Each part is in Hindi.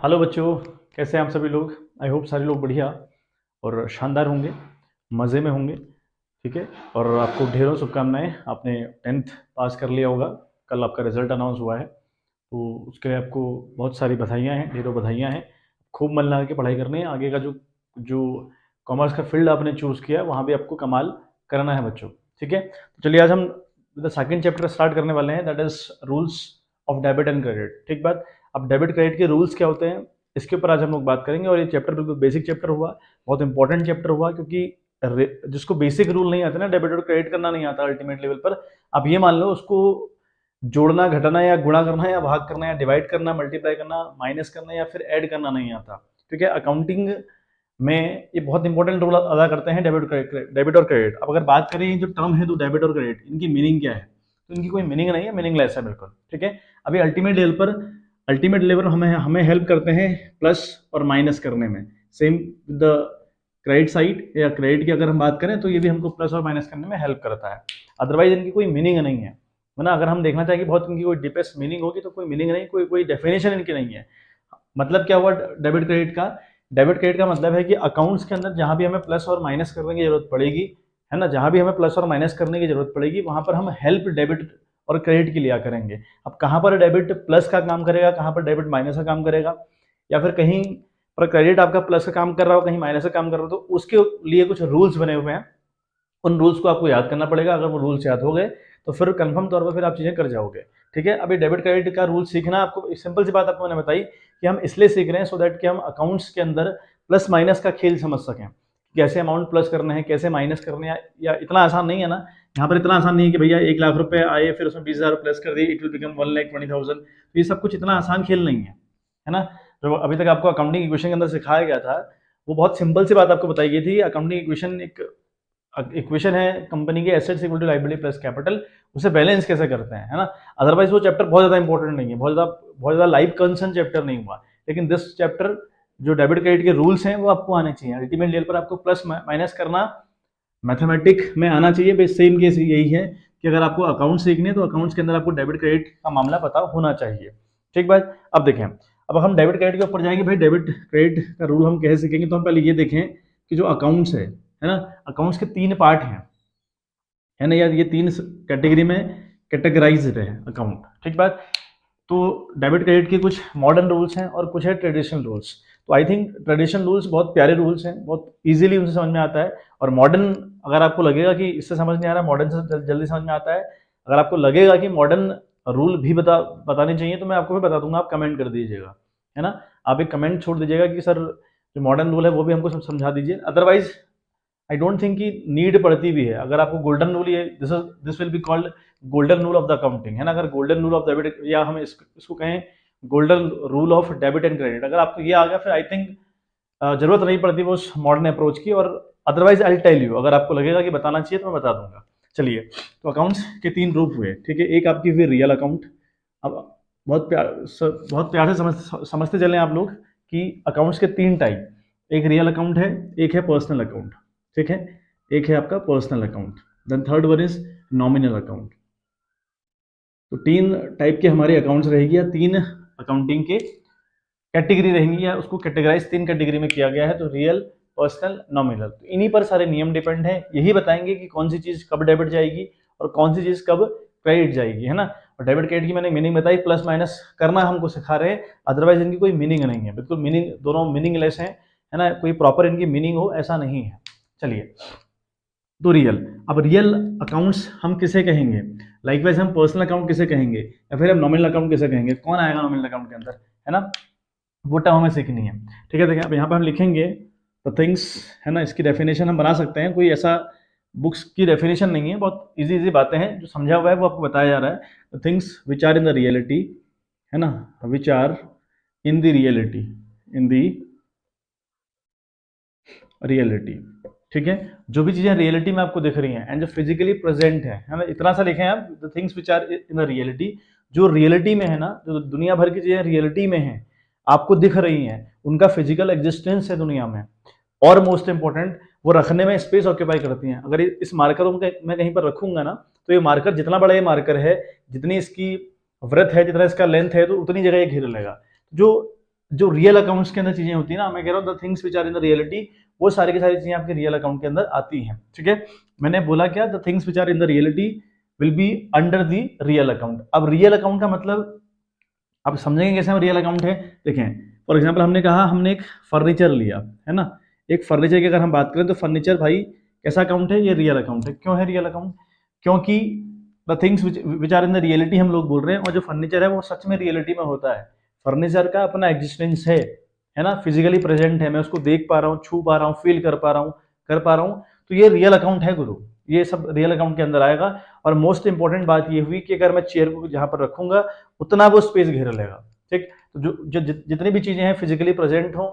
हेलो बच्चों, कैसे हैं आप सभी लोग। आई होप सारे लोग बढ़िया और शानदार होंगे, मज़े में होंगे। ठीक है। और आपको ढेरों शुभकामनाएं। आपने 10th पास कर लिया होगा, कल आपका रिजल्ट अनाउंस हुआ है, तो उसके लिए आपको बहुत सारी बधाइयाँ हैं, ढेरों बधाइयाँ हैं। खूब मन लगा के पढ़ाई करनी है। आगे का जो जो कॉमर्स का फील्ड आपने चूज़ किया है वहाँ भी आपको कमाल करना है बच्चों। ठीक है। तो चलिए आज हम द सेकेंड चैप्टर स्टार्ट करने वाले हैं, that is rules of debit and credit. ठीक बात। अब डेबिट क्रेडिट के रूल्स क्या होते हैं इसके ऊपर आज हम लोग बात करेंगे। और ये चैप्टर बिल्कुल बेसिक चैप्टर हुआ, बहुत इंपॉर्टेंट चैप्टर हुआ, क्योंकि जिसको बेसिक रूल नहीं आते ना, डेबिट और क्रेडिट करना नहीं आता अल्टीमेट लेवल पर, अब ये मान लो उसको जोड़ना, घटाना या गुणा करना या भाग करना या डिवाइड करना, मल्टीप्लाई करना, माइनस करना या फिर ऐड करना नहीं आता। ठीक है। अकाउंटिंग में ये बहुत इंपॉर्टेंट रोल अदा करते हैं डेबिट और क्रेडिट। अब अगर बात करें जो टर्म है तो डेबिट और क्रेडिट, इनकी मीनिंग क्या है, तो इनकी कोई मीनिंग नहीं है, मीनिंगलेस है बिल्कुल। ठीक है। अभी अल्टीमेट लेवल हमें हमें हेल्प करते हैं प्लस और माइनस करने में। Same with the credit side या क्रेडिट की अगर हम बात करें तो ये भी हमको प्लस और माइनस करने में हेल्प करता है। अदरवाइज इनकी कोई मीनिंग नहीं है, वरना अगर हम देखना चाहें कि बहुत इनकी कोई डीपेस्ट मीनिंग होगी तो कोई मीनिंग नहीं, कोई डेफिनेशन इनकी नहीं है। मतलब क्या हुआ डेबिट क्रेडिट का? डेबिट क्रेडिट का मतलब है कि अकाउंट्स के अंदर जहां भी हमें प्लस और माइनस करने की जरूरत पड़ेगी, है ना, जहां भी हमें प्लस और माइनस करने की जरूरत पड़ेगी वहां पर हम हेल्प डेबिट और क्रेडिट की लिया करेंगे। अब कहां पर डेबिट प्लस का काम करेगा, कहां पर डेबिट माइनस का काम करेगा, या फिर कहीं पर क्रेडिट आपका प्लस का काम कर रहा हो, कहीं माइनस का काम कर रहा हो, तो उसके लिए कुछ रूल्स बने हुए हैं। उन रूल्स को आपको याद करना पड़ेगा। अगर वो रूल्स याद हो गए तो फिर कंफर्म तौर पर फिर आप चीजें कर जाओगे। ठीक है। अभी डेबिट क्रेडिट का रूल सीखना आपको, सिंपल सी बात आपको मैंने बताई कि हम इसलिए सीख रहे हैं सो दैट कि हम अकाउंट्स के अंदर प्लस माइनस का खेल समझ सकें, कैसे अमाउंट प्लस करना है, कैसे माइनस करने हैं। या इतना आसान नहीं है ना, यहाँ पर इतना आसान नहीं है कि भैया 1 लाख रुपए आए फिर उसमें 20,000 प्लस कर दिए, इट विल बिकम 1,20,000। तो ये सब कुछ इतना आसान खेल नहीं है ना। जो अभी तक आपको अकाउंटिंग इक्वेशन के अंदर सिखाया गया था वो बहुत सिंपल सी बात आपको बताई गई थी। अकाउंटिंग इक्वेशन एक इक्वेशन है कंपनी के assets equal to liability plus capital, उसे बैलेंस कैसे करते हैं, है ना। अदरवाइज वो चैप्टर बहुत ज्यादा इंपॉर्टेंट नहीं है, बहुत ज्यादा लाइफ कंसर्न चैप्टर नहीं हुआ। लेकिन दिस चैप्टर जो डेबिट क्रेडिट के रूल्स हैं वो आपको आने चाहिए। अल्टीमेट लेवल पर आपको प्लस माइनस करना मैथमेटिक में आना चाहिए। बेस सेम केस यही है कि अगर आपको अकाउंट सीखने तो अकाउंट्स के अंदर आपको डेबिट क्रेडिट का मामला पता होना चाहिए। ठीक बात। अब देखें, अब हम डेबिट क्रेडिट के ऊपर जाएंगे। भाई डेबिट क्रेडिट का रूल हम कैसे सीखेंगे, तो हम पहले ये देखें कि जो अकाउंट्स है ना, अकाउंट्स के 3 पार्ट हैं, है ना यार, ये 3 कैटेगरी में कैटेगराइज्ड है अकाउंट। ठीक बात। तो डेबिट क्रेडिट के कुछ मॉडर्न रूल्स हैं और कुछ है ट्रेडिशनल रूल्स। तो आई थिंक ट्रेडिशनल रूल्स बहुत प्यारे रूल्स हैं, बहुत इजीली उनसे समझ में आता है। और मॉडर्न, अगर आपको लगेगा कि इससे समझ नहीं आ रहा, मॉडर्न से जल्दी समझ में आता है। अगर आपको लगेगा कि मॉडर्न रूल भी बताने चाहिए तो मैं आपको भी बता दूंगा, आप कमेंट कर दीजिएगा, है ना। आप एक कमेंट छोड़ दीजिएगा कि सर जो मॉडर्न रूल है वो भी हमको समझा दीजिए। अदरवाइज आई डोंट थिंक कि नीड पड़ती भी है। अगर आपको गोल्डन रूल, ये this will be called golden rule of the accounting, है ना। अगर गोल्डन रूल ऑफ डेबिट, या हम इसको कहें golden rule of debit and credit, अगर आपको ये आ गया फिर आई थिंक जरूरत नहीं पड़ती वो उस मॉडर्न अप्रोच की। और अदरवाइज आई टेल यू, अगर आपको लगेगा कि बताना चाहिए तो मैं बता दूंगा। चलिए, तो अकाउंट्स के 3 रूप हुए। ठीक है। एक आपकी हुई रियल अकाउंट। अब बहुत प्यार से समझते चलें आप लोग कि अकाउंट्स के 3 टाइप, एक रियल अकाउंट है, एक है पर्सनल अकाउंट। ठीक है। एक है आपका personal account, then third one is nominal account. तो 3 टाइप के हमारे अकाउंट्स रहेगी, या 3 अकाउंटिंग के कैटेगरी रहेंगी, या उसको कैटेगराइज 3 कैटेगरी में किया गया है, तो रियल, पर्सनल, नॉमिनल। तो इन्हीं पर सारे नियम डिपेंड है। यही बताएंगे कि कौन सी चीज कब डेबिट जाएगी और कौन सी चीज कब क्रेडिट जाएगी, है ना। और डेबिट क्रेडिट की मैंने मीनिंग बताई, प्लस माइनस करना हमको सिखा रहे हैं। अदरवाइज इनकी कोई मीनिंग नहीं है, बिल्कुल मीनिंग, दोनों मीनिंगलेस है ना। कोई प्रॉपर इनकी मीनिंग हो ऐसा नहीं है। चलिए, तो रियल, अब रियल अकाउंट्स हम किसे कहेंगे, लाइकवाइज हम पर्सनल अकाउंट किसे कहेंगे, या फिर हम नॉमिनल अकाउंट किसे कहेंगे, कौन आएगा नॉमिनल अकाउंट के अंदर, है ना, वो टर्म हमें सीखनी है। ठीक है। देखिए, अब यहाँ पर हम लिखेंगे द थिंग्स, है ना, इसकी डेफिनेशन हम बना सकते हैं। कोई ऐसा बुक्स की डेफिनेशन नहीं है, बहुत इजी बातें हैं, जो समझा हुआ है वो आपको बताया जा रहा है। The things which are in the reality, है ना, which are in the reality, in the reality. ठीक है। जो भी चीजें रियलिटी में आपको दिख रही हैं एंड जो फिजिकली प्रेजेंट है ना, इतना सा लिखें आप, the things which are in the reality, जो रियलिटी में है ना, जो दुनिया भर की चीजें रियलिटी में हैं, आपको दिख रही हैं, उनका फिजिकल एग्जिस्टेंस है दुनिया में। और मोस्ट इंपॉर्टेंट, वो रखने में स्पेस ऑक्यूपाई करती हैं। अगर इस मार्कर को मैं कहीं पर रखूंगा ना, तो ये मार्कर, जितना बड़ा ये मार्कर है, जितनी इसकी व्रत है, जितना इसका लेंथ है, तो उतनी जगह ये घेर लेगा। जो जो रियल अकाउंट्स के अंदर चीजें होती है ना, मैं कह रहा हूँ the things which are in the reality, वो सारी की सारी चीजें आपके रियल अकाउंट के अंदर आती हैं। ठीक है, मैंने बोला क्या, the things which are in the reality will be under the real account. अब रियल अकाउंट का मतलब आप समझेंगे कैसे हम रियल अकाउंट है। देखें फॉर एग्जाम्पल हमने कहा हमने एक फर्नीचर लिया है ना, एक फर्नीचर की अगर हम बात करें तो फर्नीचर भाई कैसा अकाउंट है, ये रियल अकाउंट है। क्यों है रियल अकाउंट, क्योंकि the things which are in the reality हम लोग बोल रहे हैं, और जो फर्नीचर है वो सच में रियलिटी में होता है। फर्नीचर का अपना एग्जिस्टेंस है ना, फिजिकली प्रेजेंट है, मैं उसको देख पा रहा हूँ, छू पा रहा हूँ, फील कर पा रहा हूँ, तो ये रियल अकाउंट है गुरु, ये सब रियल अकाउंट के अंदर आएगा। और मोस्ट इंपॉर्टेंट बात ये हुई कि अगर मैं चेयर को जहां पर रखूंगा उतना वो स्पेस घेर लेगा। ठीक, तो जो जितनी भी चीजें हैं फिजिकली प्रेजेंट हो,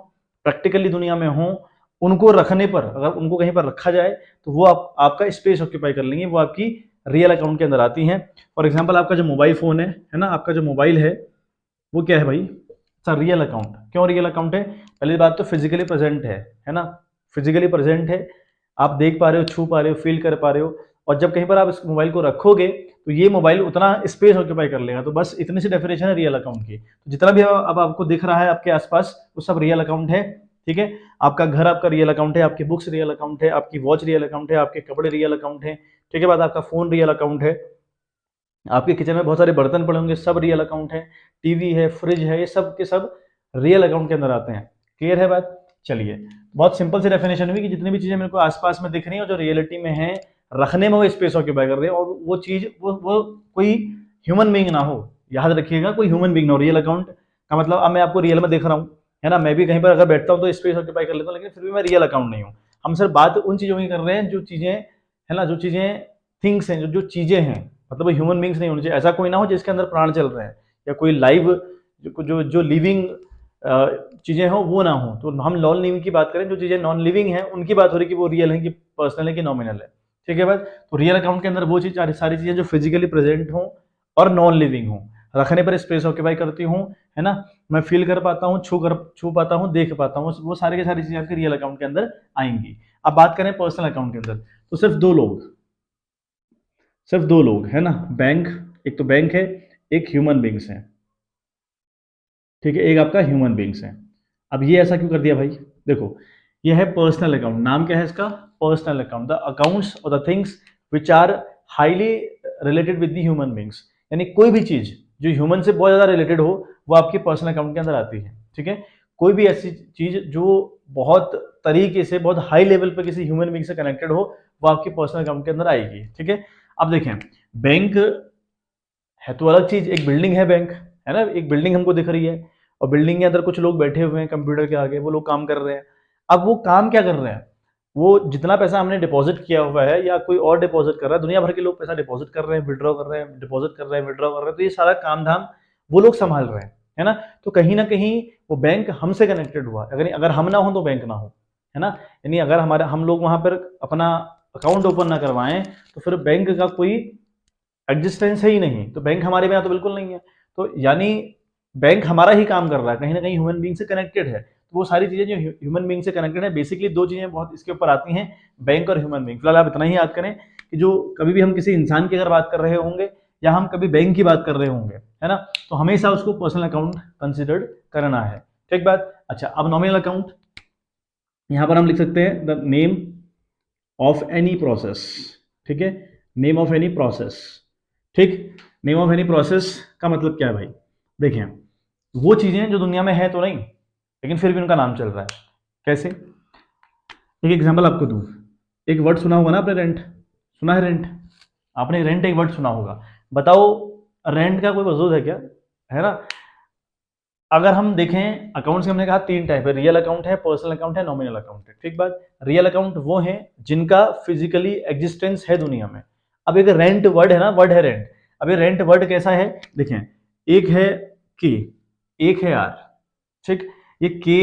प्रैक्टिकली दुनिया में हो, उनको रखने पर, अगर उनको कहीं पर रखा जाए तो वो आपका स्पेस ऑक्यूपाई कर लेंगे, वो आपकी रियल अकाउंट के अंदर आती हैं। फॉर एग्जाम्पल आपका जो मोबाइल फोन है ना, आपका जो मोबाइल है वो क्या है भाई, सर रियल अकाउंट। क्यों रियल अकाउंट है, पहली बात तो फिजिकली प्रेजेंट है ना, फिजिकली प्रेजेंट है, आप देख पा रहे हो, छू पा रहे हो, फील कर पा रहे हो, और जब कहीं पर आप इस मोबाइल को रखोगे तो ये मोबाइल उतना स्पेस ऑक्यूपाई कर लेगा। तो बस इतनी सी डेफिनेशन है रियल अकाउंट की। तो जितना भी अब आपको दिख रहा है आपके आसपास वो सब रियल अकाउंट है। ठीक है, आपका घर आपका रियल अकाउंट है, आपकी बुक्स रियल अकाउंट है, आपकी वॉच रियल अकाउंट है, आपके कपड़े रियल अकाउंट है। ठीक है, बाद आपका फोन रियल अकाउंट है, आपके किचन में बहुत सारे बर्तन पड़े होंगे, सब रियल अकाउंट है, टीवी है, फ्रिज है, ये सब के सब रियल अकाउंट के अंदर आते हैं। क्लियर है बात, चलिए बहुत सिंपल सी डेफिनेशन हुई कि जितनी भी चीजें मेरे को आसपास में दिख रही हैं जो रियलिटी में है, रखने में वो स्पेस ऑक्यूपाई कर रहे हैं, और वो चीज वो कोई ह्यूमन बीइंग ना हो, याद रखिएगा, कोई ह्यूमन बीइंग ना हो। रियल अकाउंट का मतलब अब मैं आपको रियल में देख रहा हूँ है ना, मैं भी कहीं पर अगर बैठता हूँ तो स्पेस ऑक्यूपाई कर लेता हूँ, लेकिन फिर भी मैं रियल अकाउंट नहीं हूँ। हम सिर्फ बात उन चीजों की कर रहे हैं जो चीजें है ना, जो चीजें थिंग्स हैं, जो चीजें हैं, मतलब ह्यूमन बींग्स नहीं होने चाहिए, ऐसा कोई ना हो जिसके अंदर प्राण चल रहे हैं, या कोई लाइव जो लिविंग चीजें हो वो ना हो। तो हम नॉन लिविंग की बात करें, जो चीजें नॉन लिविंग है उनकी बात हो रही है कि वो रियल है कि पर्सनल है कि नॉमिनल है। ठीक है बात, तो रियल अकाउंट के अंदर वो चीज सारी चीजें जो फिजिकली प्रेजेंट हो और नॉन लिविंग हो, रखने पर स्पेस ऑक्यूपाई करती हूँ है ना, मैं फील कर पाता हूँ, छू पाता हूँ, देख पाता हूँ, वो सारी की सारी चीजें आपके रियल अकाउंट के अंदर आएंगी। अब बात करें पर्सनल अकाउंट के अंदर, तो सिर्फ दो लोग है ना, बैंक, एक तो बैंक है, एक ह्यूमन बींग्स है। ठीक है, एक आपका ह्यूमन बींग्स है। अब ये ऐसा क्यों कर दिया भाई, देखो ये है पर्सनल अकाउंट, नाम क्या है इसका, पर्सनल अकाउंट, द अकाउंट्स और the things which are highly related with the human beings, यानी कोई भी चीज जो ह्यूमन से बहुत ज्यादा रिलेटेड हो वो आपके पर्सनल अकाउंट के अंदर आती है। ठीक है, कोई भी ऐसी चीज जो बहुत तरीके से, बहुत हाई लेवल पर किसी ह्यूमन बींग से कनेक्टेड हो, वो आपके पर्सनल अकाउंट के अंदर आएगी। ठीक है, अब देखें बैंक है तो अलग चीज, एक बिल्डिंग है बैंक है ना, एक बिल्डिंग हमको दिख रही है, और बिल्डिंग के अंदर कुछ लोग बैठे हुए हैं कंप्यूटर के आगे, वो लोग काम कर रहे हैं। अब वो काम क्या कर रहे हैं, वो जितना पैसा हमने डिपॉजिट किया हुआ है या कोई और डिपॉजिट कर रहा है, दुनिया भर के लोग पैसा डिपॉजिट कर रहे हैं, विड्रॉ कर रहे हैं, डिपॉजिट कर रहे हैं, विड्रॉ कर रहे हैं, तो ये सारा काम धाम वो लोग संभाल रहे हैं है ना। तो कहीं ना कहीं वो बैंक हमसे कनेक्टेड हुआ, अगर हम ना हो तो बैंक ना हो, है ना। यानी अगर हम लोग वहां पर अपना अकाउंट ओपन ना करवाएं तो फिर बैंक का कोई एग्जिस्टेंस है ही नहीं, तो बैंक हमारे बिना तो बिल्कुल नहीं है। तो यानी बैंक हमारा ही काम कर रहा है, कहीं ना कहीं ह्यूमन बींग से कनेक्टेड है। तो वो सारी चीजें जो ह्यूमन बींग से कनेक्टेड है, बेसिकली दो चीजें बहुत इसके ऊपर आती हैं, बैंक और ह्यूमन बींग। फिलहाल आप इतना ही याद करें कि जो कभी भी हम किसी इंसान की अगर बात कर रहे होंगे या हम कभी बैंक की बात कर रहे होंगे है ना, तो हमेशा उसको पर्सनल अकाउंट कंसिडर्ड करना है। ठीक बात, अच्छा अब नॉमिनल अकाउंट, यहां पर हम लिख सकते हैं the name of any process. ठीक है, नेम ऑफ एनी प्रोसेस। ठीक, नेम ऑफ एनी प्रोसेस का मतलब क्या है भाई, देखिए वो चीजें जो दुनिया में है तो नहीं, लेकिन फिर भी उनका नाम चल रहा है। कैसे, एक एग्जांपल आपको दूं, एक वर्ड सुना होगा ना आपने, रेंट सुना है, रेंट आपने रेंट एक वर्ड सुना होगा, बताओ रेंट का कोई वजूद है क्या, है ना। अगर हम देखें अकाउंट्स के, हमने कहा तीन टाइप है, रियल अकाउंट है, पर्सनल अकाउंट है, नॉमिनल अकाउंट है। ठीक बात, रियल अकाउंट वो है जिनका फिजिकली एग्जिस्टेंस है दुनिया में। अब एक रेंट वर्ड है ना, वर्ड है रेंट, अब ये रेंट वर्ड कैसा है, देखें एक है के, एक है आर। ठीक, ये के,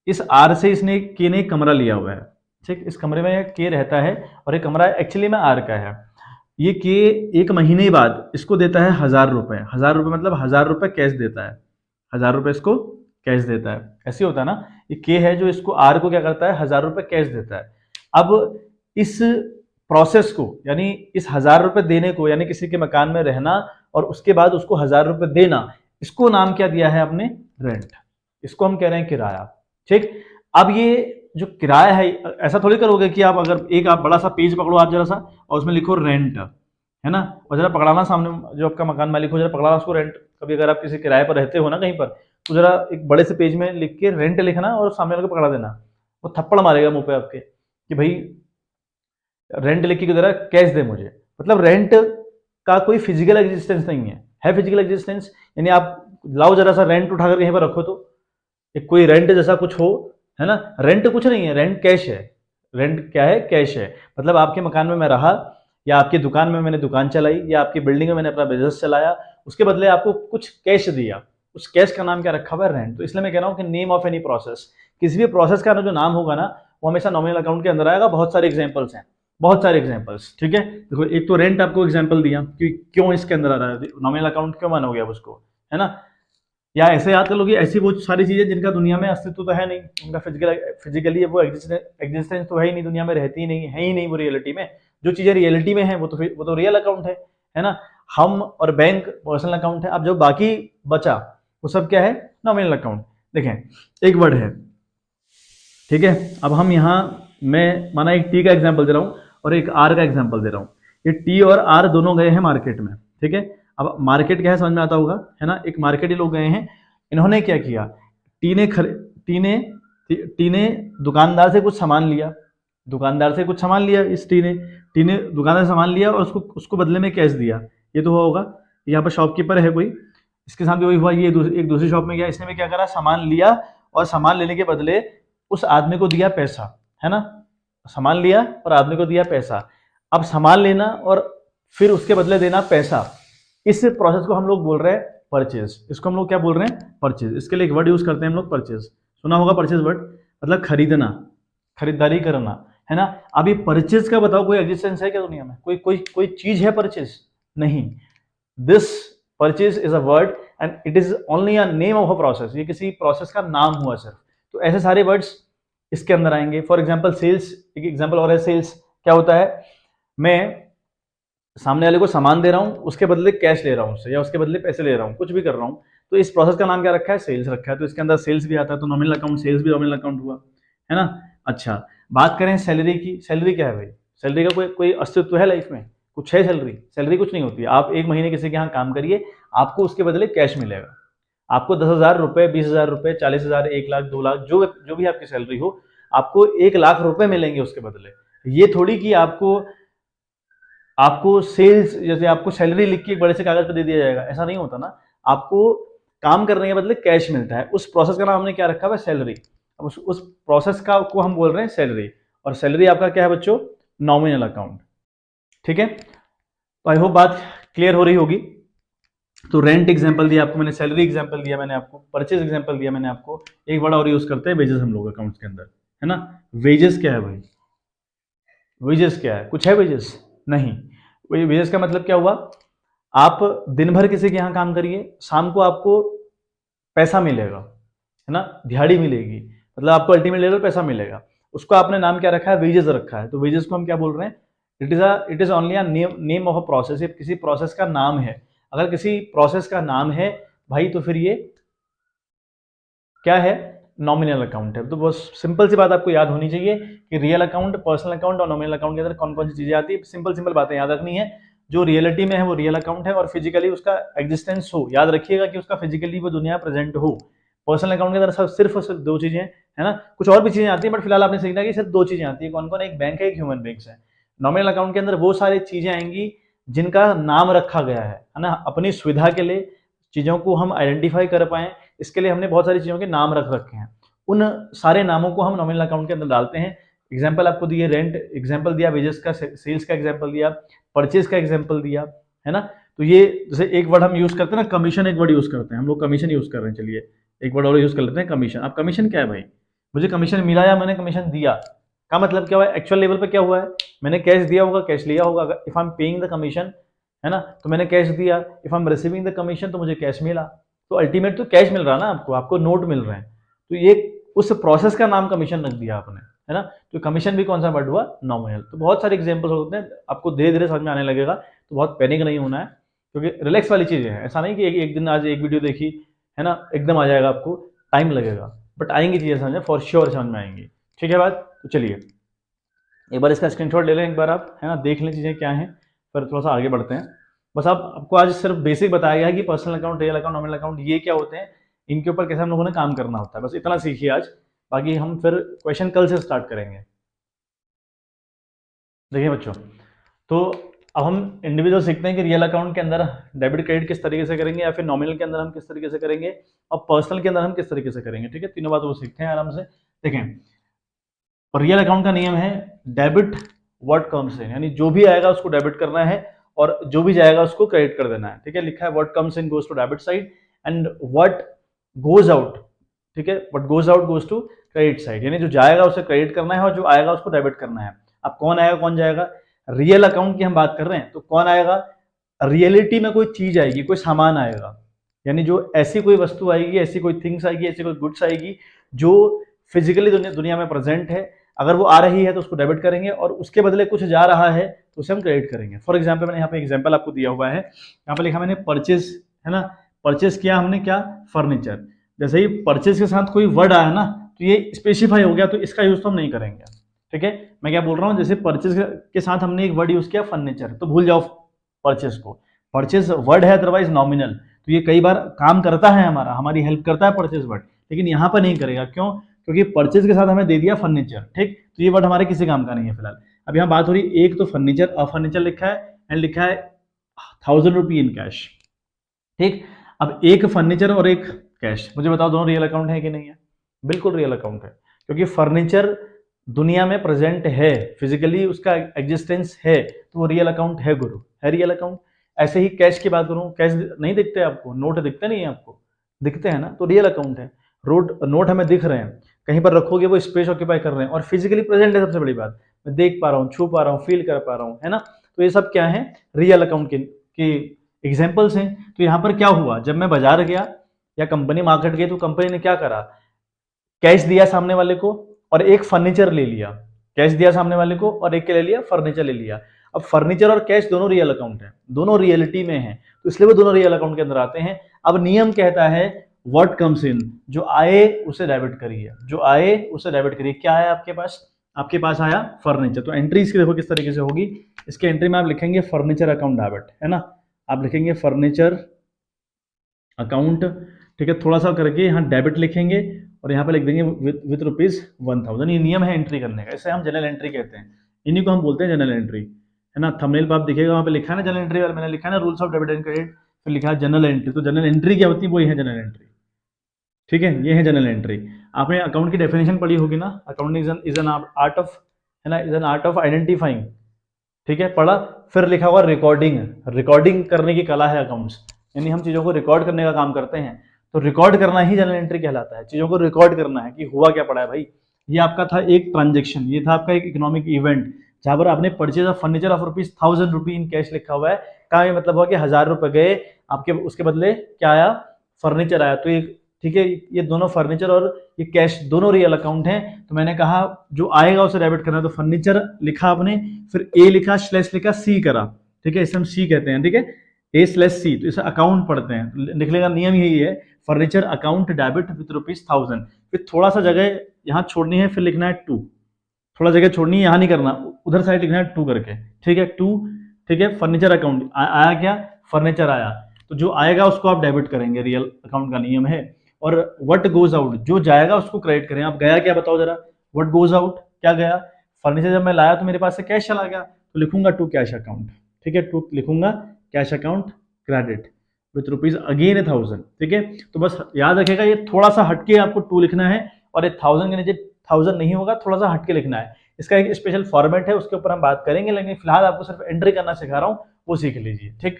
इस आर से इसने के ने कमरा लिया हुआ है। ठीक, इस कमरे में के रहता है और ये कमरा एक्चुअली में आर का है। ये के एक महीने बाद इसको देता है 1000 रुपए, 1000 रुपए मतलब 1000 रुपए कैश देता है, 1000 रुपए इसको कैश देता है। ऐसे होता है ना, ये के है जो इसको आर को क्या करता है, 1000 रुपए कैश देता है। अब इस प्रोसेस को, यानी इस 1000 रुपए देने को, यानी किसी के मकान में रहना और उसके बाद उसको 1000 रुपए देना, इसको नाम क्या दिया है आपने, रेंट। इसको हम कह रहे हैं किराया। ठीक, अब ये जो किराया है, ऐसा थोड़ी करोगे कि आप अगर एक आप बड़ा सा पेज पकड़ो आप जरा सा और उसमें लिखो रेंट, है ना, और जरा पकड़ाना सामने जो आपका मकान मालिक हो, जरा पकड़ाना उसको रेंट। कभी अगर आप किसी किराए पर रहते हो ना कहीं पर, तो जरा एक बड़े से पेज में लिख के रेंट लिखना और सामने वाले को पकड़ा देना, वो थप्पड़ मारेगा मुंह पे आपके कि भाई रेंट लिख के जरा कैश दे मुझे। मतलब रेंट का कोई फिजिकल एग्जिस्टेंस नहीं है फिजिकल एग्जिस्टेंस? यानी आप लाओ जरा सा रेंट उठाकर कहीं पर रखो तो एक कोई रेंट जैसा कुछ हो, है ना। रेंट कुछ नहीं है, रेंट कैश है। रेंट क्या है? कैश है। मतलब आपके मकान में मैं रहा, या आपकी दुकान में मैंने दुकान चलाई, या आपकी बिल्डिंग में मैंने अपना बिजनेस चलाया, उसके बदले आपको कुछ कैश दिया, उस कैश का नाम क्या रखा हुआ है? रेंट। तो इसलिए मैं कह रहा हूँ कि नेम ऑफ एनी प्रोसेस, किसी भी प्रोसेस का जो नाम होगा ना वो हमेशा नॉमिनल अकाउंट के अंदर आएगा। बहुत सारे एग्जाम्पल्स हैं, बहुत सारे एग्जाम्पल्स। ठीक है, देखो एक तो रेंट आपको एग्जाम्पल दिया कि क्यों इसके अंदर आ रहा है, नॉमिनल अकाउंट क्यों मानोगे आप उसको, है ना। या ऐसे याद कर लो कि ऐसी वो सारी चीजें जिनका दुनिया में अस्तित्व तो है नहीं, उनका फिजिकली वो एग्जिस्टेंस तो है ही नहीं, दुनिया में रहती ही नहीं, है ही नहीं वो रियलिटी में। जो चीजें रियलिटी में है वो तो रियल अकाउंट है ना। हम और बैंक पर्सनल अकाउंट है। अब जो बाकी बचा वो सब क्या है? Nominal account. देखें एक वर्ड है, ठीक है। अब हम यहाँ मैं माना एक टी का एग्जाम्पल दे रहा हूँ और एक आर का एग्जाम्पल दे रहा हूँ। ये टी और आर दोनों गए हैं मार्केट में, ठीक है। अब मार्केट क्या है समझ में आता होगा, है ना। एक मार्केट ही लोग गए हैं, इन्होंने क्या किया, टी ने दुकानदार से कुछ सामान लिया, दुकानदार से कुछ सामान लिया इस टी ने दुकानदार से सामान लिया और उसको बदले में कैश दिया। ये तो हुआ होगा। यहाँ पर शॉपकीपर है कोई, इसके साथ भी वही हुआ। ये एक दूसरी शॉप में गया, इसने भी क्या करा, सामान लिया और सामान लेने के बदले उस आदमी को दिया पैसा, है ना। सामान लिया और आदमी को दिया पैसा। अब सामान लेना और फिर उसके बदले देना पैसा, इस प्रोसेस को हम लोग बोल रहे हैं परचेज। इसको हम लोग क्या बोल रहे हैं? परचेज। इसके लिए एक वर्ड यूज करते हैं हम लोग, परचेज। सुना होगा परचेज वर्ड, मतलब खरीदना, खरीदारी करना, है ना। अभी परचेज का बताओ कोई एग्जिस्टेंस है क्या दुनिया में? कोई चीज है परचेज? नहीं। This purchase is a word and it is only a name of a process. ये किसी प्रोसेस का नाम हुआ सिर्फ। तो ऐसे सारे वर्ड्स इसके अंदर आएंगे। फॉर एग्जाम्पल सेल्स, एक एग्जाम्पल और है। सेल्स क्या होता है? मैं सामने वाले को सामान दे रहा हूं, उसके बदले कैश ले रहा हूं उससे, या उसके बदले पैसे ले रहा हूं, कुछ भी कर रहा हूं, तो इस प्रोसेस का नाम क्या रखा है? सेल्स रखा है। तो इसके अंदर सेल्स भी आता है, तो नॉमिनल अकाउंट सेल्स भी नॉमिनल अकाउंट हुआ, है ना। अच्छा, बात करें सैलरी की। सैलरी क्या है भाई? सैलरी का कोई अस्तित्व है लाइफ में? कुछ है सैलरी? सैलरी कुछ नहीं होती है। आप एक महीने किसी के यहाँ काम करिए, आपको उसके बदले कैश मिलेगा। आपको 10,000 रुपए, 20,000 रुपए, 40,000, 1 लाख, 2 लाख, जो भी आपकी सैलरी हो, आपको 1 लाख रुपए मिलेंगे उसके बदले। ये थोड़ी कि आपको सेल्स, जैसे आपको सैलरी लिख के एक बड़े से कागज पर दे दिया जाएगा, ऐसा नहीं होता ना। आपको काम करने के बदले कैश मिलता है। उस प्रोसेस का नाम हमने क्या रखा हुआ है? सैलरी। अब उस प्रोसेस को हम बोल रहे हैं सैलरी, और सैलरी आपका क्या है बच्चों? Nominal account. ठीक है, तो आई होप बात क्लियर हो रही होगी। तो रेंट एग्जांपल दिया आपको मैंने, सैलरी एग्जांपल दिया मैंने आपको, परचेज एग्जांपल दिया मैंने आपको। एक बड़ा और यूज करते हैं वेजेस हम लोग अकाउंट्स के अंदर, है ना। वेजेस क्या है भाई? वेजेस क्या है? कुछ है वेजेस? नहीं। वेजेस का मतलब क्या हुआ? आप दिन भर किसी के यहाँ काम करिए, शाम को आपको पैसा मिलेगा, है ना, दिहाड़ी मिलेगी, मतलब आपको अल्टीमेट लेवल पैसा मिलेगा। उसको आपने नाम क्या रखा है? वेजेस रखा है। तो वेजेस को हम क्या बोल रहे हैं? It is only a name of a process. ये किसी प्रोसेस का नाम है। अगर किसी प्रोसेस का नाम है भाई, तो फिर ये क्या है? नॉमिनल अकाउंट है। तो बस सिंपल सी बात आपको याद होनी चाहिए कि रियल अकाउंट, पर्सनल अकाउंट और नॉमिनल अकाउंट के अंदर कौन कौन सी चीजें आती है। सिंपल बातें याद रखनी है। जो रियलिटी में है वो रियल अकाउंट है, और फिजिकली उसका एग्जिस्टेंस हो, याद रखिएगा कि उसका फिजिकली वो दुनिया प्रेजेंट हो। पर्सनल अकाउंट के अंदर सिर्फ और सिर्फ 2 चीजें, है ना। कुछ और भी चीजें आती है, बट फिलहाल आपने सीखना कि सिर्फ 2 चीजें आती है। कौन कौन? एक बैंक है, एक ह्यूमन बींग्स है। नॉमिनल अकाउंट के अंदर वो सारी चीजें आएंगी जिनका नाम रखा गया है ना, अपनी सुविधा के लिए, चीजों को हम आइडेंटिफाई कर पाए, इसके लिए हमने बहुत सारी चीजों के नाम रख रखे हैं। उन सारे नामों को हम नॉमिनल अकाउंट के अंदर डालते हैं। एग्जाम्पल आपको दिए, रेंट एग्जाम्पल दिया, वेजेस का, सेल्स का एग्जाम्पल दिया, परचेज का एग्जाम्पल दिया, है ना। तो ये जैसे एक वर्ड हम यूज करते हैं ना, कमीशन एक वर्ड यूज करते हैं हम लोग, कमीशन यूज कर रहे हैं। चलिए एक वर्ड और यूज कर लेते हैं, कमीशन। अब कमीशन क्या है भाई? मुझे कमीशन मिला या मैंने कमीशन दिया, का मतलब क्या हुआ है? एक्चुअल लेवल पे क्या हुआ है? मैंने कैश दिया होगा, कैश लिया होगा। If I am paying the commission, है ना, तो मैंने कैश दिया। If I am receiving the commission, तो मुझे कैश मिला। तो अल्टीमेट तो कैश मिल रहा है ना आपको नोट मिल रहे हैं। तो ये उस प्रोसेस का नाम कमीशन रख दिया आपने, है ना। तो कमीशन भी कौन सा वर्ड हुआ? नॉमिनल। तो बहुत सारे एग्जांपल्स होते हैं, आपको धीरे धीरे समझ में आने लगेगा। तो बहुत पैनिक नहीं होना है, क्योंकि रिलैक्स वाली चीजें हैं। ऐसा नहीं कि एक दिन आज एक वीडियो देखी, है ना, एकदम आ जाएगा आपको। टाइम लगेगा, बट आएंगी चीज़ें समझ में, फॉर श्योर समझ में आएंगी। ठीक है बात। तो चलिए एक बार इसका स्क्रीनशॉट ले लें एक बार आप, है ना, देख लें चीज़ें क्या हैं, फिर थोड़ा सा आगे बढ़ते हैं। बस आपको आज सिर्फ बेसिक बताया गया है कि personal account, real account, nominal account ये क्या होते हैं, इनके ऊपर कैसे हम लोगों ने काम करना होता है, बस इतना सीखिए आज। बाकी हम फिर क्वेश्चन कल से स्टार्ट करेंगे। देखिए बच्चों, तो अब हम इंडिविजुअल सीखते हैं कि रियल अकाउंट के अंदर डेबिट क्रेडिट किस तरीके से करेंगे, या फिर नॉमिनल के अंदर हम किस तरीके से करेंगे, और पर्सनल के अंदर हम किस तरीके से करेंगे। ठीक है, तीनों बात वो सीखते हैं आराम से। देखें, और रियल अकाउंट का नियम है डेबिट व्हाट कम्स इन, यानी जो भी आएगा उसको डेबिट करना है और जो भी जाएगा उसको क्रेडिट कर देना है। ठीक है, लिखा है what comes in goes to debit side and what goes out, ठीक है, what goes out goes to credit side, यानी जो जाएगा उसे क्रेडिट करना है और जो आएगा उसको डेबिट करना है। अब कौन आएगा कौन जाएगा, रियल अकाउंट की हम बात कर रहे हैं, तो कौन आएगा, रियलिटी में कोई चीज आएगी, कोई सामान आएगा, यानी जो ऐसी कोई वस्तु आएगी, ऐसी कोई थिंग्स आएगी, ऐसी कोई गुड्स आएगी जो फिजिकली दुनिया में प्रेजेंट है, अगर वो आ रही है तो उसको डेबिट करेंगे, और उसके बदले कुछ जा रहा है तो उसे हम क्रेडिट करेंगे। फॉर एग्जाम्पल मैंने यहाँ पे एग्जाम्पल आपको दिया हुआ है, यहाँ पे लिखा मैंने परचेज, है ना, परचेज किया हमने क्या, फर्नीचर। जैसे ही परचेज के साथ कोई वर्ड आया ना तो ये स्पेसिफाई हो गया, तो इसका यूज तो हम नहीं करेंगे। ठीक है, मैं क्या बोल रहा हूँ, जैसे परचेज के साथ हमने एक वर्ड यूज किया फर्नीचर, तो भूल जाओ परचेज को, परचेज वर्ड है अदरवाइज नॉमिनल, तो ये कई बार काम करता है, हमारी हेल्प करता है परचेज वर्ड, लेकिन यहाँ पर नहीं करेगा। क्यों, क्योंकि परचेज के साथ हमें दे दिया फर्नीचर। ठीक, तो ये वर्ड हमारे किसी काम का नहीं है फिलहाल। अब यहाँ बात हो रही, एक तो फर्नीचर, फर्नीचर लिखा है एंड लिखा है 1000 रुपी इन कैश। ठीक, अब एक फर्नीचर और एक कैश, मुझे बताओ दोनों रियल अकाउंट है कि नहीं है? बिल्कुल रियल अकाउंट है, क्योंकि फर्नीचर दुनिया में प्रेजेंट है, फिजिकली उसका एग्जिस्टेंस है, तो वो रियल अकाउंट है गुरु, है रियल अकाउंट। ऐसे ही कैश की बात करूं, कैश नहीं दिखते आपको, नोट दिखते नहीं है आपको, दिखते हैं ना, तो रियल अकाउंट है। नोट हमें दिख रहे हैं, कहीं पर रखोगे वो स्पेस ऑक्यूपाई कर रहे हैं और फिजिकली प्रेजेंट है, सबसे बड़ी बात, मैं देख पा रहा हूँ, छू पा रहा हूँ, फील कर पा रहा हूँ, है ना, तो ये सब क्या है, रियल अकाउंट की एग्जाम्पल्स हैं। तो यहाँ पर क्या हुआ, जब मैं बाजार गया या कंपनी मार्केट गई, तो कंपनी ने क्या करा, कैश दिया सामने वाले को और एक फर्नीचर ले लिया, कैश दिया सामने वाले को और एक के ले लिया, फर्नीचर ले लिया। अब फर्नीचर और कैश दोनों रियल अकाउंट है, दोनों रियलिटी में है, तो इसलिए वो दोनों रियल अकाउंट के अंदर आते हैं। अब नियम कहता है व्हाट कम्स इन, जो आए उसे डेबिट करिए, जो आए उसे डेबिट करिए। क्या आया आपके पास, आपके पास आया फर्नीचर, तो एंट्री इसकी देखो किस तरीके से होगी। इसके एंट्री में आप लिखेंगे फर्नीचर अकाउंट डेबिट, है ना, आप लिखेंगे फर्नीचर अकाउंट, ठीक है, थोड़ा सा करके यहाँ डेबिट लिखेंगे और यहाँ पे लिख देंगे विथ रुपीज 1000। ये नियम है एंट्री करने का, इसे हम जनरल एंट्री कहते हैं, इन्हीं को हम बोलते हैं जनरल एंट्री, है ना। थंबनेल पर आप दिखेगा वहाँ पे लिखा है ना जनरल एंट्री, और मैंने लिखा है ना rules of debit and credit, फिर लिखा है जनरल एंट्री। तो जनरल एंट्री क्या होती है, वही है जनरल एंट्री। ठीक है, ये है जनरल एंट्री। आपने अकाउंट की डेफिनेशन पढ़ी होगी ना, accounting is an art of, है ना, is an art of identifying. ठीक है, पढ़ा। फिर लिखा हुआ रिकॉर्डिंग, रिकॉर्डिंग करने की कला है अकाउंट्स, यानी हम चीजों को रिकॉर्ड करने का काम करते हैं, तो रिकॉर्ड करना ही जनरल एंट्री कहलाता है। चीजों को रिकॉर्ड करना है कि हुआ क्या पड़ा है भाई, ये आपका था एक ट्रांजेक्शन, ये था आपका एक इकोनॉमिक इवेंट जहां पर आपने purchase of furniture of rupees 1000 rupee in cash लिखा हुआ है। का ये मतलब हुआ कि 1000 रुपए गए आपके, उसके बदले क्या आया, फर्नीचर आया। तो ये ठीक है, ये दोनों फर्नीचर और ये कैश दोनों रियल अकाउंट हैं। तो मैंने कहा जो आएगा उसे डेबिट करना है, तो फर्नीचर लिखा आपने, फिर ए लिखा, स्लैश लिखा, सी करा, ठीक है, इसे हम सी कहते हैं। ठीक है, ए स्लैश सी, तो इसे अकाउंट पढ़ते हैं, लिखने का नियम यही है, furniture account debit with rupees 1000। फिर थोड़ा सा जगह यहाँ छोड़नी है, फिर लिखना है 2, थोड़ा जगह छोड़नी है, यहाँ नहीं करना, उधर साइड लिखना है 2 करके। ठीक है, 2, ठीक है, फर्नीचर अकाउंट आया क्या, फर्नीचर आया, तो जो आएगा उसको आप डेबिट करेंगे, रियल अकाउंट का नियम है। और व्हाट गोज आउट, जो जाएगा उसको क्रेडिट करें। आप गया क्या बताओ जरा, व्हाट गोज आउट क्या गया, फर्नीचर जब मैं लाया तो मेरे पास से कैश चला गया, तो लिखूंगा टू कैश अकाउंट। ठीक है, टू लिखूंगा cash account credit with rupees again 1000। ठीक है, तो बस याद रखेगा ये थोड़ा सा हटके आपको 2 लिखना है, और ये 1000 के नीचे 1000 नहीं होगा, थोड़ा सा हटके लिखना है। इसका एक स्पेशल फॉर्मेट है, उसके ऊपर हम बात करेंगे, लेकिन फिलहाल आपको सिर्फ एंट्री करना सिखा रहा हूँ, वो सीख लीजिए। ठीक,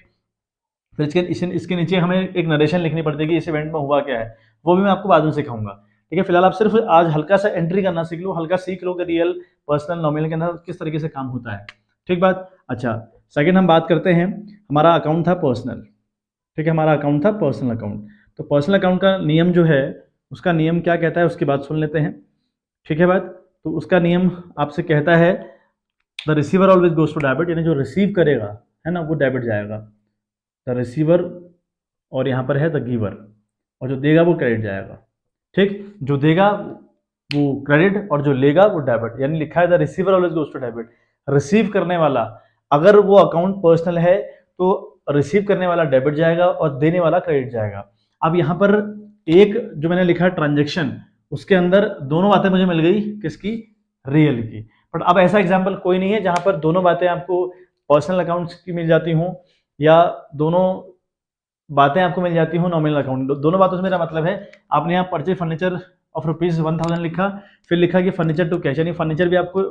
फिर इसके नीचे हमें एक नरेशन लिखनी पड़ती है कि इस इवेंट में हुआ क्या है, वो भी मैं आपको बाद में सिखाऊंगा। ठीक है, फिलहाल आप सिर्फ आज हल्का सा एंट्री करना सीख लो, हल्का सीख लो कि रियल, पर्सनल, नॉमिनल के अंदर किस तरीके से काम होता है। ठीक बात। अच्छा, सेकंड हम बात करते हैं, हमारा अकाउंट था पर्सनल। ठीक है, हमारा अकाउंट था पर्सनल अकाउंट। तो पर्सनल अकाउंट का नियम जो है, उसका नियम क्या कहता है उसकी बात सुन लेते हैं। ठीक है बात, तो उसका नियम आपसे कहता है the receiver always goes to debit, यानी जो रिसीव करेगा, है ना, वो डेबिट जाएगा, द रिसीवर, और यहाँ पर है द गिवर, और जो देगा वो क्रेडिट जाएगा। ठीक, जो देगा वो क्रेडिट और जो लेगा वो डेबिट, यानी लिखा है the receiver always goes to debit. Receive करने वाला, अगर वो अकाउंट पर्सनल है तो रिसीव करने वाला डेबिट जाएगा और देने वाला क्रेडिट जाएगा। अब यहाँ पर एक जो मैंने लिखा है ट्रांजेक्शन, उसके अंदर दोनों बातें मुझे मिल गई, किसकी? रियल की। बट अब ऐसा एग्जाम्पल कोई नहीं है जहां पर दोनों बातें आपको पर्सनल अकाउंट्स की मिल जाती हों या दोनों बातें आपको मिल जाती हो नॉमिनल अकाउंट। दोनों बातों से मेरा मतलब है, आपने यहाँ परचेज फर्नीचर ऑफ ₹1000 लिखा, फिर लिखा कि फर्नीचर टू कैश, यानी फर्नीचर भी आपको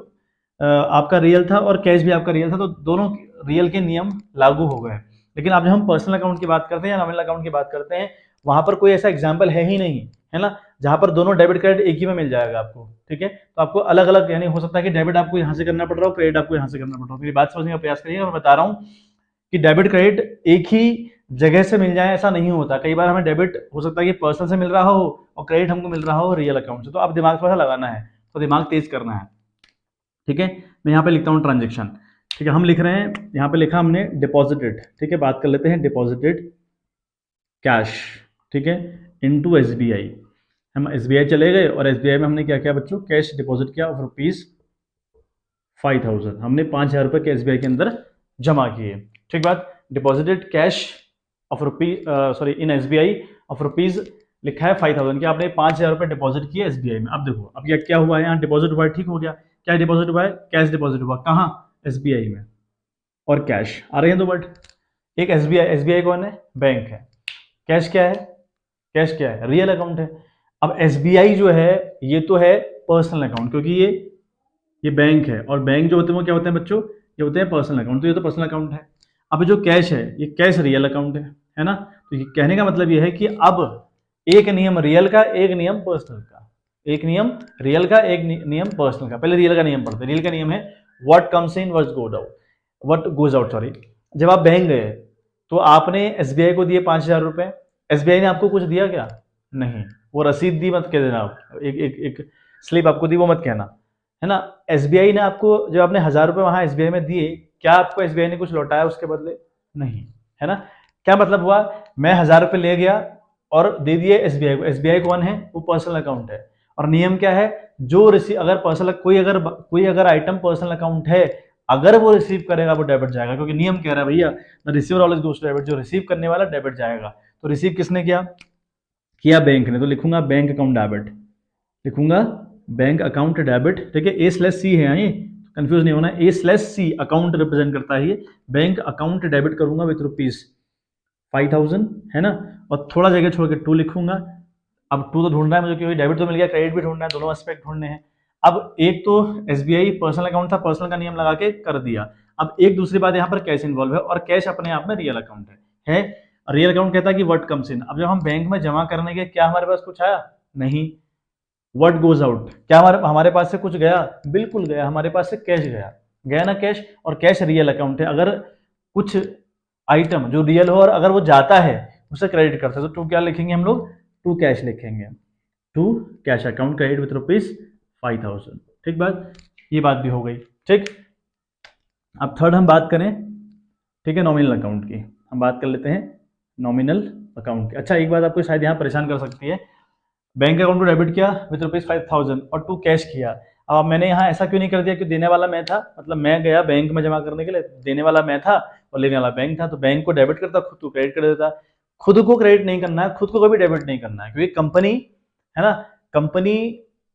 आपका रियल था और कैश भी आपका रियल था, तो दोनों रियल के नियम लागू हो गए। लेकिन अब जब हम पर्सनल अकाउंट की बात करते हैं या नॉमिनल अकाउंट की बात करते हैं, वहां पर कोई ऐसा एग्जाम्पल है ही नहीं, है ना, जहां पर दोनों डेबिट क्रेडिट एक ही में मिल जाएगा आपको। ठीक है, तो आपको अलग अलग, यानी हो सकता है कि डेबिट आपको यहाँ से करना पड़ रहा हो, क्रेडिट आपको यहाँ से करना पड़ रहा हो। मेरी बात समझने का प्रयास करिए। मैं बता रहा हूँ कि डेबिट क्रेडिट एक ही जगह से मिल जाए ऐसा नहीं होता। कई बार हमें डेबिट हो सकता है कि पर्सनल से मिल रहा हो और क्रेडिट हमको मिल रहा हो रियल अकाउंट से। तो आप दिमाग थोड़ा सा लगाना है, तो दिमाग तेज करना है। ठीक है, मैं यहाँ पे लिखता हूँ ट्रांजेक्शन। ठीक है, हम लिख रहे हैं, यहाँ पे लिखा हमने डिपॉजिटेड। ठीक है, बात कर लेते हैं डिपॉजिटेड कैश, ठीक है, इनटू एसबीआई। हम एसबीआई चले गए और एसबीआई में हमने क्या किया बच्चों? कैश डिपॉजिट किया ऑफ ₹5000। हमने 5000 रुपये के एसबीआई के अंदर जमा किए। ठीक बात, deposited cash of sorry in SBI of rupees लिखा है 5000 कि आपने 5000 रुपये डिपॉजिट किए एसबीआई में। अब देखो अब क्या हुआ है, यहाँ डिपॉजिट हुआ है, ठीक हो गया। क्या डिपॉजिट हुआ है? कैश डिपॉजिट हुआ। कहाँ? एसबीआई में। और कैश आ रहे हैं दो वर्ड। एक एसबीआई, एसबीआई कौन है? बैंक है। कैश क्या है? कैश क्या है? रियल अकाउंट है। अब एसबीआई जो है ये तो है पर्सनल अकाउंट, क्योंकि ये बैंक है, और बैंक जो होते हैं वो क्या होते हैं बच्चों? ये होते हैं पर्सनल अकाउंट। तो ये तो पर्सनल अकाउंट है। अब जो कैश है ये कैश रियल अकाउंट है ना। तो ये कहने का मतलब ये है कि अब एक नियम रियल का, एक नियम पर्सनल का, एक नियम रियल का, एक नियम पर्सनल का। पहले रियल का नियम पढ़ते हैं। रियल का नियम है what comes in what goes out, what goes out sorry. जब आप बैंक गए तो आपने एसबीआई को दिए 5000 रुपए, एसबीआई ने आपको कुछ दिया क्या? नहीं। वो रसीद दी मत कह देना आप, एक स्लिप आपको दी वो मत कहना, है ना। एसबीआई ने आपको, जब आपने 1000 रुपए वहां एसबीआई में दिए, क्या आपको एसबीआई ने कुछ लौटाया उसके बदले? नहीं, है ना। क्या मतलब हुआ? मैं 1000 रुपए ले गया और दे दिए एसबीआई को। एसबीआई कौन है? वो पर्सनल अकाउंट है। और नियम क्या है? जो रिसीव, अगर पर्सनल कोई अगर आइटम पर्सनल अकाउंट है, अगर वो रिसीव करेगा वो डेबिट जाएगा, क्योंकि नियम कह रहा है भैया the receiver always goes to debit, जो रिसीव करने वाला डेबिट जाएगा। तो रिसीव किसने किया बैंक ने, तो लिखूंगा बैंक अकाउंट डेबिट, लिखूंगा बैंक अकाउंट डेबिट। ठीक है, ए स्लैश सी है यहाँ, ये कंफ्यूज नहीं होना। A slash C account represent करता है ये। बैंक अकाउंट डेबिट करूंगा विथ ₹5000, है ना। और थोड़ा जगह छोड़ के 2 लिखूंगा। अब 2 तो ढूंढना है मुझे, क्योंकि डेबिट तो मिल गया, क्रेडिट भी ढूंढना है, दोनों एस्पेक्ट ढूंढने हैं। अब एक तो एसबीआई पर्सनल अकाउंट था, पर्सनल का नियम लगा के कर दिया। अब एक दूसरी बात, यहाँ पर कैश इन्वॉल्व है, और कैश अपने आप में रियल अकाउंट है। रियल अकाउंट कहता है कि व्हाट कम्स इन। अब जब हम बैंक में जमा करने के, क्या हमारे पास कुछ आया? नहीं। व्हाट गोज आउट, क्या हमारे पास से कुछ गया? बिल्कुल गया, हमारे पास से कैश गया, गया ना कैश। और कैश रियल अकाउंट है। अगर कुछ आइटम जो रियल हो और अगर वो जाता है उसे क्रेडिट करते हैं, तो टू क्या लिखेंगे हम लोग? टू कैश लिखेंगे। To cash account credit with ₹5000। ठीक बात, ये बात भी हो गई। ठीक, अब थर्ड हम बात करें, ठीक है, नॉमिनल अकाउंट की। हम बात कर लेते हैं नॉमिनल अकाउंट की। अच्छा, एक बात आपको शायद यहाँ परेशान कर सकती है, बैंक अकाउंट को डेबिट किया विथ ₹5000 और टू कैश किया। अब मैंने यहाँ ऐसा क्यों नहीं कर दिया कि देने वाला मैं था, मतलब मैं गया बैंक में जमा करने के लिए, देने वाला मैं था और लेने वाला बैंक था, तो बैंक को डेबिट करता, खुद को क्रेडिट कर देता। खुद को क्रेडिट नहीं करना है, खुद को कभी डेबिट नहीं करना है, क्योंकि कंपनी, है ना, कंपनी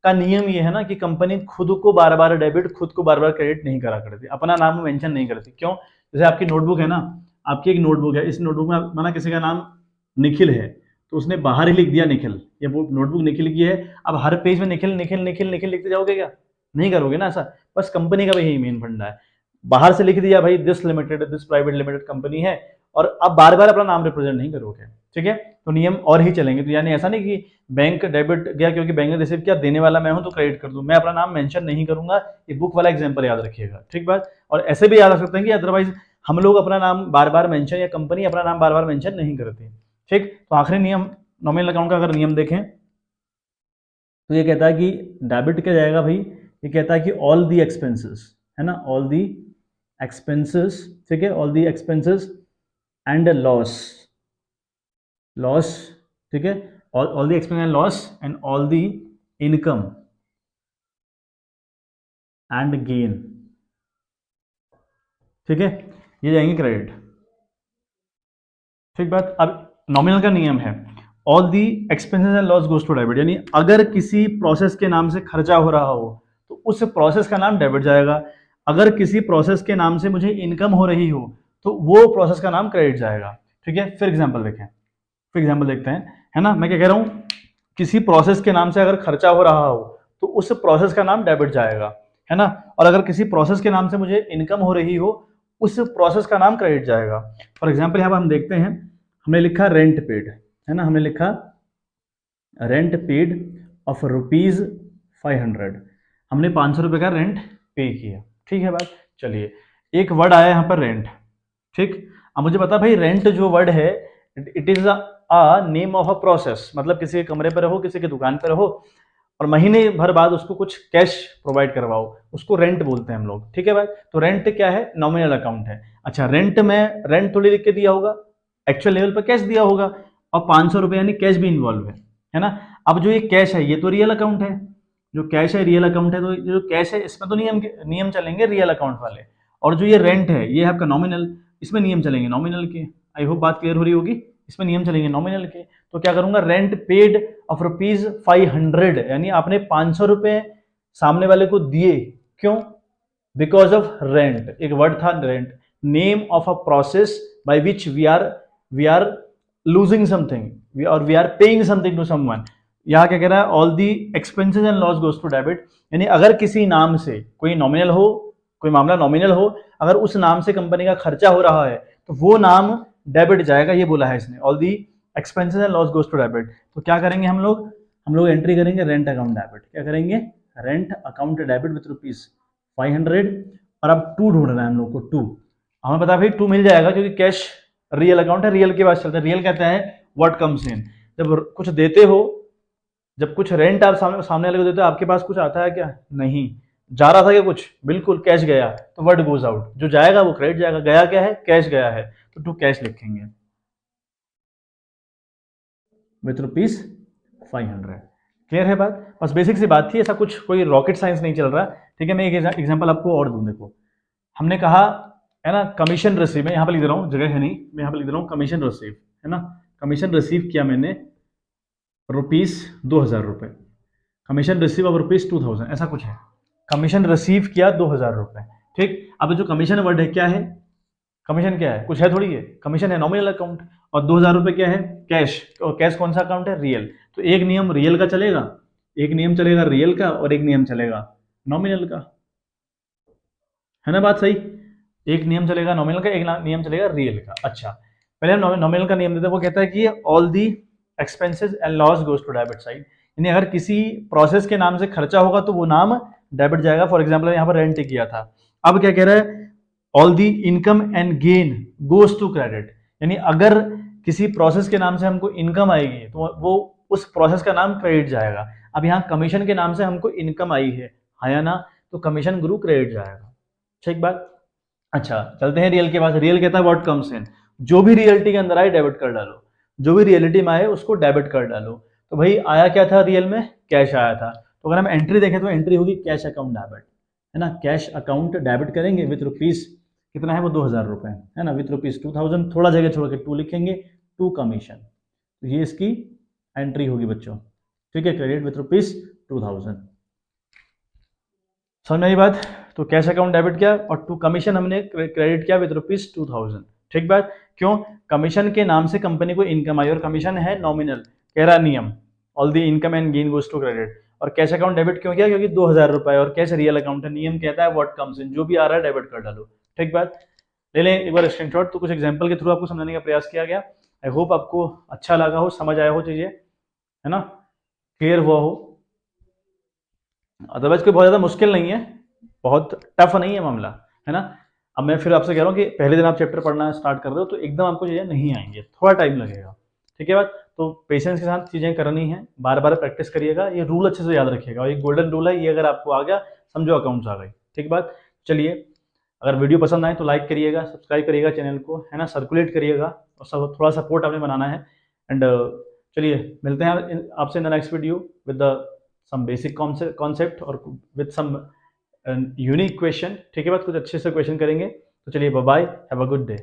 का नियम ये है ना कि कंपनी खुद को बार बार डेबिट, खुद को बार बार क्रेडिट नहीं करा करती, अपना नाम मेंशन नहीं करती। क्यों? जैसे आपकी नोटबुक है ना, आपकी एक नोटबुक है, इस नोटबुक में माना किसी का नाम निखिल है, तो उसने बाहर ही लिख दिया निखिल, ये वो नोटबुक निखिल की है। अब हर पेज में निखिल निखिल निखिल निखिल लिखते जाओगे क्या? नहीं करोगे ना ऐसा। बस कंपनी का भी यही मेन फंडा है, बाहर से लिख दिया भाई this limited, this private limited company है, और अब बार बार अपना नाम रिप्रेजेंट नहीं करोगे। ठीक है, तो नियम और ही चलेंगे। तो यानी ऐसा नहीं कि बैंक डेबिट गया क्योंकि बैंक ने रिसीव किया, देने वाला मैं हूं तो क्रेडिट कर दूं, मैं अपना नाम मेंशन नहीं करूंगा। ये बुक वाला एग्जांपल याद रखिएगा। ठीक बात। और ऐसे भी याद रख सकते हैं कि अदरवाइज हम लोग अपना नाम बार बार मेंशन, या कंपनी अपना नाम बार बार मेंशन नहीं करती। ठीक, तो आखिरी नियम नॉमिनल अकाउंट का अगर नियम देखें तो ये कहता है कि डेबिट क्या जाएगा भाई, ये कहता है कि ऑल दी एक्सपेंसेस, है ना, ऑल दी एक्सपेंसेस, ठीक है, all the expenses and loss, loss, ठीक है, all the expense and loss and all the income and gain, ठीक है, ये जाएंगे क्रेडिट। ठीक बात। अब नॉमिनल का नियम है all the expenses and loss goes to debit, यानी अगर किसी प्रोसेस के नाम से खर्चा हो रहा हो तो उस प्रोसेस का नाम डेबिट जाएगा, अगर किसी प्रोसेस के नाम से मुझे इनकम हो रही हो तो वो प्रोसेस का नाम क्रेडिट जाएगा। ठीक है, फिर एग्जांपल देखें, फिर एग्जांपल देखते हैं, है ना। मैं क्या कह रहा हूँ, किसी प्रोसेस के नाम से अगर खर्चा हो रहा हो तो उस प्रोसेस का नाम डेबिट जाएगा, है ना, और अगर किसी प्रोसेस के नाम से मुझे इनकम हो रही हो उस प्रोसेस का नाम क्रेडिट जाएगा। फॉर एग्जाम्पल यहाँ पर हम देखते हैं, हमने लिखा रेंट पेड, है ना, हमने लिखा रेंट पेड ऑफ ₹500, हमने 500 रुपये का रेंट पे किया। ठीक है बात। चलिए, एक वर्ड आया यहाँ पर रेंट। ठीक, अब मुझे पता भाई रेंट जो वर्ड है it is a name of a process, मतलब किसी के कमरे पर रहो, किसी के दुकान पर रहो और महीने भर बाद उसको कुछ कैश प्रोवाइड करवाओ, उसको रेंट बोलते हैं हम लोग। ठीक है भाई, तो रेंट क्या है, नॉमिनल अकाउंट है। अच्छा, रेंट में रेंट थोड़ी लिख के दिया होगा, एक्चुअल लेवल पर कैश दिया होगा और 500 रुपये यानी कैश भी इन्वॉल्व है ना। अब जो ये कैश है ये तो रियल अकाउंट है, जो कैश है रियल अकाउंट है, तो जो कैश है इसमें तो नियम चलेंगे रियल अकाउंट वाले, और जो ये रेंट है ये है आपका नॉमिनल, इसमें नियम चलेंगे नॉमिनल के। आई होप बात क्लियर हो रही होगी, इसमें नियम चलेंगे नॉमिनल के। तो क्या करूंगा, रेंट पेड ऑफ ₹500, यानी आपने 500 रुपए सामने वाले को दिए, क्यों, बिकॉज ऑफ रेंट, एक वर्ड था rent, name of a process by which we are losing something और we are paying something to someone. यहाँ क्या कह रहा है, all the expenses and loss goes to debit, यानी अगर किसी नाम से कोई नॉमिनल हो, कोई मामला नॉमिनल हो, अगर उस नाम से कंपनी का खर्चा हो रहा है तो वो नाम डेबिट जाएगा, ये बोला है इसने, all the expenses and loss goes to debit. तो क्या करेंगे हम लोग एंट्री करेंगे रेंट अकाउंट डेबिट। क्या करेंगे, रेंट अकाउंट डेबिट विथ ₹500, और अब टू ढूंढना है हम लोग को, टू। हमें पता भाई टू मिल जाएगा क्योंकि कैश रियल अकाउंट है, रियल के पास चलता है। रियल कहता है व्हाट कम्स इन, जब कुछ देते हो, जब कुछ रेंट आप सामने वाले को देते हो, आपके पास कुछ आता है क्या, नहीं, जा रहा था क्या कुछ, बिल्कुल कैश गया, तो वर्ड गोज आउट, जो जाएगा वो क्रेडिट जाएगा, गया क्या है, कैश गया है, तो टू कैश लिखेंगे विथ ₹500। क्लियर है बात, बस बेसिक सी बात थी, ऐसा कुछ कोई रॉकेट साइंस नहीं चल रहा। ठीक है, मैं एक एग्जांपल आपको और दूं, देखो हमने कहा है ना कमीशन रिसीव, मैं यहाँ पर लिख दे रहा हूँ, जगह है नहीं, मैं यहाँ पर लिख दे रहा हूँ कमीशन रिसीव, है ना, कमीशन रिसीव किया मैंने ₹2000, कमीशन रिसीव ऑफ ₹2000, ऐसा कुछ है, कमीशन रिसीव किया ₹2000। ठीक, अब जो कमीशन वर्ड है क्या है, कमीशन क्या है, कुछ है थोड़ी है, कमीशन है नॉमिनल अकाउंट, और ₹2000 क्या है, कैश, और कैश कौन सा अकाउंट है, रियल। तो एक नियम रियल का चलेगा, एक नियम चलेगा रियल का, और एक नियम चलेगा नॉमिनल का, है ना बात सही, एक नियम चलेगा नॉमिनल का, एक नियम चलेगा रियल का। अच्छा, पहले हम नॉमिनल का नियम देते हैं, वो कहता है कि all the expenses and loss goes to debit side, यानी अगर किसी प्रोसेस के नाम से खर्चा होगा तो वो नाम डेबिट जाएगा। फॉर एग्जाम्पल यहाँ पर रेंट किया था, अब क्या कह रहा है, all the income and gain goes to credit, यानी अगर किसी प्रोसेस के नाम से हमको इनकम आएगी तो वो उस प्रोसेस का नाम क्रेडिट जाएगा। अब यहाँ कमीशन के नाम से हमको इनकम आई है ना, तो कमीशन गुरु क्रेडिट जाएगा। ठीक बात। अच्छा, चलते हैं रियल के पास। रियल कहता है व्हाट कम्स इन, जो भी रियलिटी के अंदर आए डेबिट कर डालो, जो भी रियलिटी में आए उसको डेबिट कर डालो। तो भाई आया क्या था रियल में, कैश आया था, तो अगर हम एंट्री देखें तो एंट्री होगी कैश अकाउंट डेबिट, है ना, कैश अकाउंट डेबिट करेंगे विथ रुपीज, कितना है वो ₹2000, है ना, विथ ₹2000, थोड़ा जगह छोड़ के टू लिखेंगे, टू कमीशन, तो ये इसकी एंट्री होगी बच्चों। ठीक है, क्रेडिट विथ ₹2000, समझ में आई बात। तो कैश अकाउंट डेबिट किया और टू कमीशन हमने क्रेडिट किया विद ₹2000। ठीक बात, क्यों, कमीशन के नाम से कंपनी को इनकम आई और कमीशन है नॉमिनल, कह रहा नियम all the income and gain goes to credit, और कैश अकाउंट डेबिट क्यों किया, क्योंकि ₹2000 और कैश रियल अकाउंट है, नियम कहता है व्हाट कम्स इन, जो भी आ रहा है डेबिट कर डालो। ठीक बात, ले लें एक बार स्क्रीनशॉट। तो कुछ एग्जाम्पल के थ्रू आपको समझाने का प्रयास किया गया, आई होप आपको अच्छा लगा हो, समझ आया हो चीजें, है ना, क्लियर हुआ हो, अदरवाइज कोई बहुत ज़्यादा मुश्किल नहीं है, बहुत टफ नहीं है मामला, है ना। अब मैं फिर आपसे कह रहा हूँ कि पहले दिन आप चैप्टर पढ़ना स्टार्ट कर रहे हो तो एकदम आपको चीज़ें नहीं आएंगी, थोड़ा टाइम लगेगा। ठीक है बात, तो पेशेंस के साथ चीज़ें करनी है, बार बार प्रैक्टिस करिएगा, ये रूल अच्छे से याद रखिएगा, और ये गोल्डन रूल है, ये अगर आपको आ गया समझो अकाउंट्स आ गई। ठीक बात, चलिए, अगर वीडियो पसंद आए तो लाइक करिएगा, सब्सक्राइब करिएगा चैनल को, है ना, सर्कुलेट करिएगा, और सब थोड़ा सपोर्ट आपने बनाना है। एंड चलिए मिलते हैं आपसे in the next video with the some basic concept और विद सम यूनिक क्वेश्चन। ठीक है बात, कुछ अच्छे से क्वेश्चन करेंगे। तो चलिए bye bye, have a good day.